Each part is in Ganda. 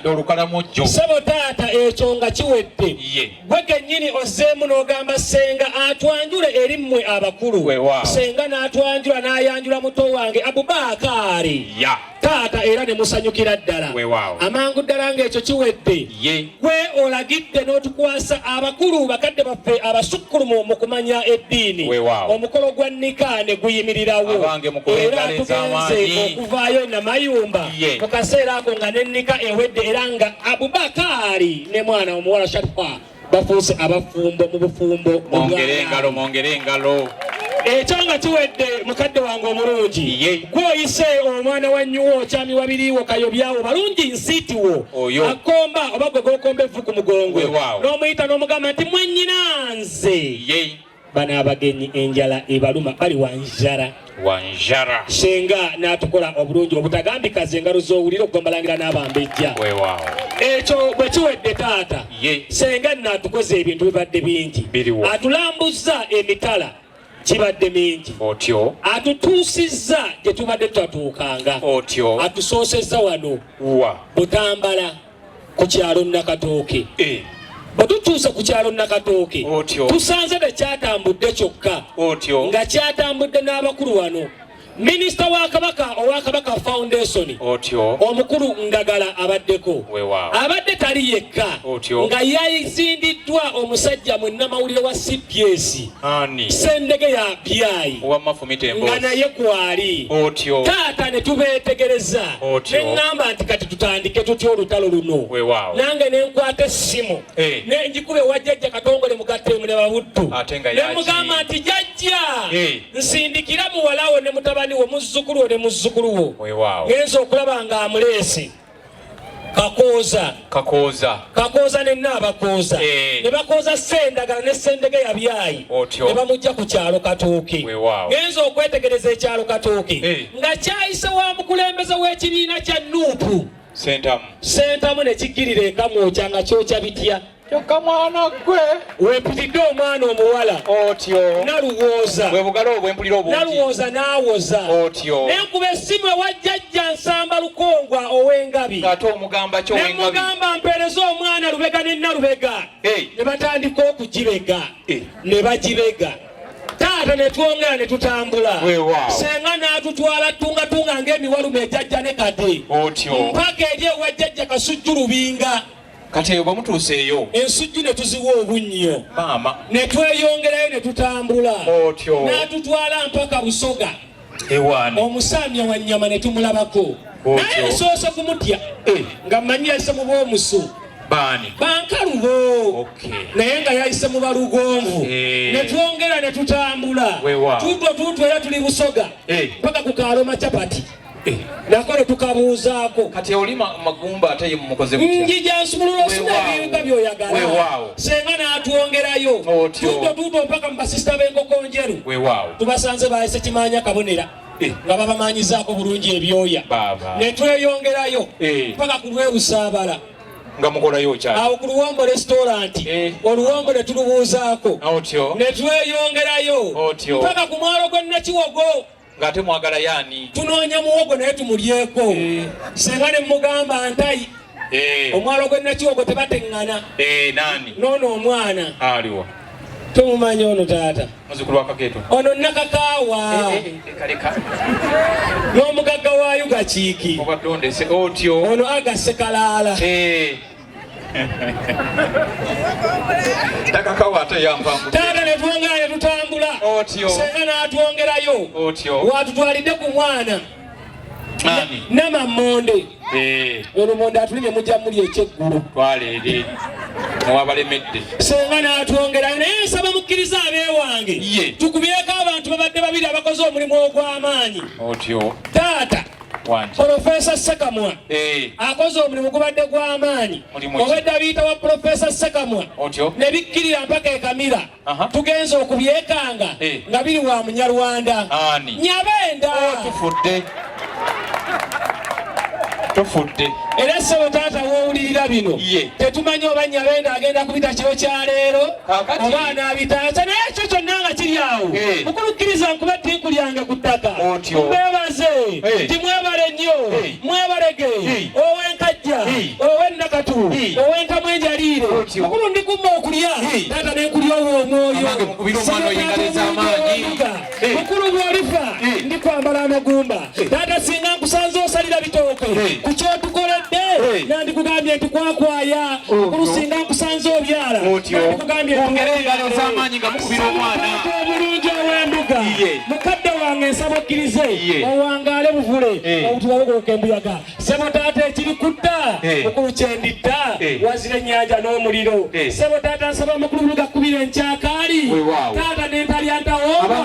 Olukalamojo sebo taata ekyo nga kiwedde gwe kennyini ozzeemu n'ogamba senga atwanjule eri mmwe abakulu senga n'atwanjula n'ayanjula muto wange Abubakari taata era ne musanyukira ddala amangu ddala ng'ekyo kiwedde gwe olagidde n'otukwasa abakulu bakadde baffe abasukkulumu mu kumanya eddiini omukolo gwa nika ne guyimirirawo era tugenze okuvaayo namayumba mu kaseera ako nga n'ennika ewedde era nga Abubakari ne mwana omuwala Sharifa bafuuse abafumbo mu bufumbo mongere engalo ekyo nga kiwedde mukadde wange omulungi gwoyise omwana wa nnyuwo kyami wabiriwo kayobyawo balungi nsiitiwo akomba oba gwe gokomba evvu ku mugongo n'omuyita n'omugamba nti mwennyinanze bano abagenyi enjala ebaluma bali wanjara senga n'atukola obulungi obutagambikaze engalo z'owulira okugombalangira n'abambejja ekyo bwe kiwedde taata senga n'atukoze ebintu bibadde bingi atulambuzza emitala kibadde mingi atutuusizza gye tubadde tutatuukanga atusoosezza wano Butambala ku kyalo Nakatooke bwe tutuuse ku kyalo Nakatooke tusanze tekyatambudde kyokka nga kyatambudde n'abakulu wano Minisita wa Kabaka owa Kabaka Foundation omukulu Ndagala abaddeko abadde tali yekka nga yayizindiddwa omusajja mwenamawulire wa CPS Sendege ya PI nga naye kwali taata ne tubeetegereza neŋŋamba nti kati tutandike tutya olutalo luno nange nenkwata essimu nenjikube wa jjajja Katongole mugattemu ne Babuddu nemugamba nti jjajja nsindikira muwalawo ne mutabani wo muzzukulu ne muzzukulu wo genza okulaba nga amuleesi Kakooza ne Nabakooza ne bakooza Sendagala ne Sendege ya Byayi ne bamujja ku kyalo Katooke genza okwetegereza ekyalo Katooke nga kyayise wa mukulembeze w'ekibiina kya Nuupu Sentamu ne kigirira ekamwokya nga kyokya bitya kyokka mwana gwe wempulidde omwana omuwala naluwooza n'awoza nenkuba essimu ewa jjajja Nsamba Lukongwa ow'Engabi nemugamba mpeereza omwana Lubega ne Nalubega ne batandika okugibega ne bagibega taata ne twongera ne tutambula senga n'atutwala tungatunga ng'emiwalume ejjajja ne kade mpaka eri ewa jjajja Kasujju Lubinga kati eyo bamutuuseeyo ensujju ne tuziwa obunnyo ne tweyongerayo ne tutambula n'atutwala mpaka Busoga omusaamya wa nnyama ne tumulabako naye nsoose kumutya nga mmanyi yayise mu b'omusu Bankalubo naye nga yayise mu Balugonvu ne twongera ne tutambula tuutwo era tuli Busoga mpaka ku Kaaloma Chapati nakole tukabuuzaako kati oli magumba ate ye mumukoze mutya njija nsumulula osinabiika byoyagala senga n'atwongerayo tuutwo mpaka mu basisita b'enkoko njeru tubasanze bayise Kimanya Kabonera nga babamanyizaako bulungi ebyoya ne tweyongerayo mpaka ku Lwebusaabala nga mukolayo kyali awo ku Luwombo restaurant Oluwombo ne tulubuuzaako ne tweyongerayo mpaka ku mwalo gwe Nakiwogo ngate mwagala yani tunoonya muwogo naye tumulyeko senga ne mugamba ntayi omwalo gwe Nakiwogo tebateŋŋana nani noono omwana aliwo tumumanyi ono taata muzzukulu wa Kakeeto ono Nakakaawa n'omugagga waayo Gakiiki ono Agase Kalaala Nakakaawa ate yampangu taata ne twongera ne tutambula senga n'atwongerayo watutwalidde ku mwana Namammonde Olumonde atulimye mujja muli ekyeggulo twale eri muwabalemedde senga n'atwongerayo naye nsaba mukkiriza abeewange tukubyeko abantu babadde babiri abakoze omulimu ogw'amaanyi taata Profesa Sekamwa akoze omulimu gubadde gw'amaanyi obwedda biyita wa Profesa Sekamwa ne bikkirira mpaka ekamira tugenza okubyekanga nga biri wa Munyarwanda Nyabenda tofudde era ssebo taata w'owulirira bino tetumanyi oba Nyabenda agenda kubita kiro kya leero oba anaabitaasa naye ekyo kyonna nga kiri awo mukulukkiriza nkuba tinku lyange ku ttaka mbeebaze timwebale nnyo mwebalege ow'enkajja ow'ejja ow'ennakatu ow'entamu enjaliire mukulu ndi kumma okulya taata nenkulya omwoyo mukulu bw'olifa ndi kwambala amagumba taata singa nkusanze osalira bitooke ku kyotukoledde nandikugambye nti kwakwaya mukulu singa nkusanze obyala nandikugambye obulungi ow'embuga mukadde wange nsaba okkirize owangaale buvule obutubabogoloka embuyaga sebo taata ekiri kutta mukulu kyendidda wazira ennyanja n'omuliro sebo taata nsaba mukulu buluga kubira enkyakaali taata nentalya ntawomba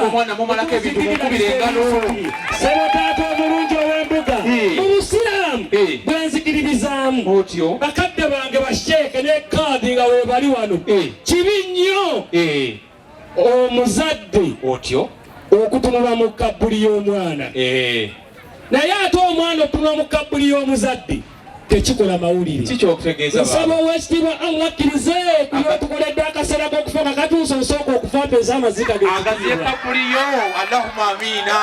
sebo taata omulungi ow'embuga mu busiraamu bwenzikiririzaamu bakadde bange basheeke ne kaadi nga webali wano kibi nnyo omuzadde okutunula mu kabbuli y'omwana naye ate omwana otunula mu kabbuli y'omuzadde tekikola mawulire nsaba owekitiibwa Allah akkirize ku byotukoledde akaseera k'okufa nga katuusa osooka okufa mpeza amazika agaziyekabbuliyo allahumma amiina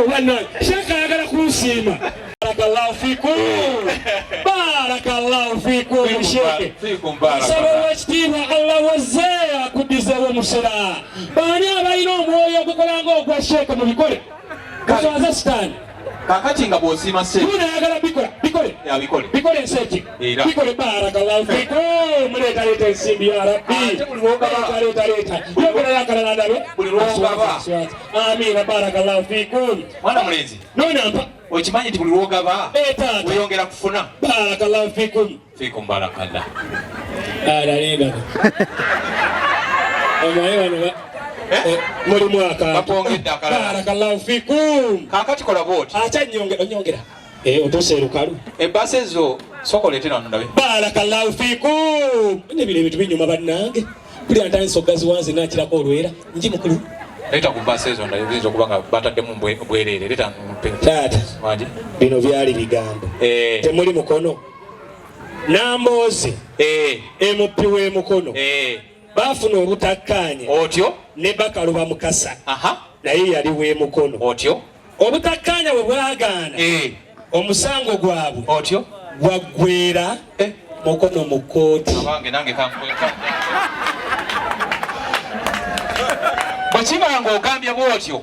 bannange sheeka ayagala kunsiima barakallahu fikum barakallahu fikum sheeke nsaba owekitiibwa Allah wazze akuddizeewo musira baani abalina omwoyo ogukola ng'ogwa sheeke mu bikole kaswaza sitaani kakati nga bw'osiima nayagala bikole enseeki bikole barakallahu fikum muleetaleeta ensimbi ya rabbi leeta yogerayo akalala ndabe amiina barakallahu fikum mwana mulenzi nonampa okimanyi nti buli lwogaba weyongera kufuna barakallahu fikum barakallah alalenga omaye wano muri mwaka barakallahu fikum kakati kola boti acha nyongera otoserukalu ebase zo sokolete nano ndabe barakallahu fikum ne bile bitu binyuma bannange kuli atanso gazi wanze nakirako olwera nji mukulu leta ku base zo ndabe bizo kubanga bataddemu bwerere leta tata waje bino byali bigambo temuli mukono nambozi emupiwe mukono bafuna obutakkanya otyo ne bakaluba mukasa naye yali w'emukono otyo obutakkanya bwe bwagaana omusango gwabwe otyo gwaggweera mukono mu kkooti bwe kibanga ogambye bw'otyo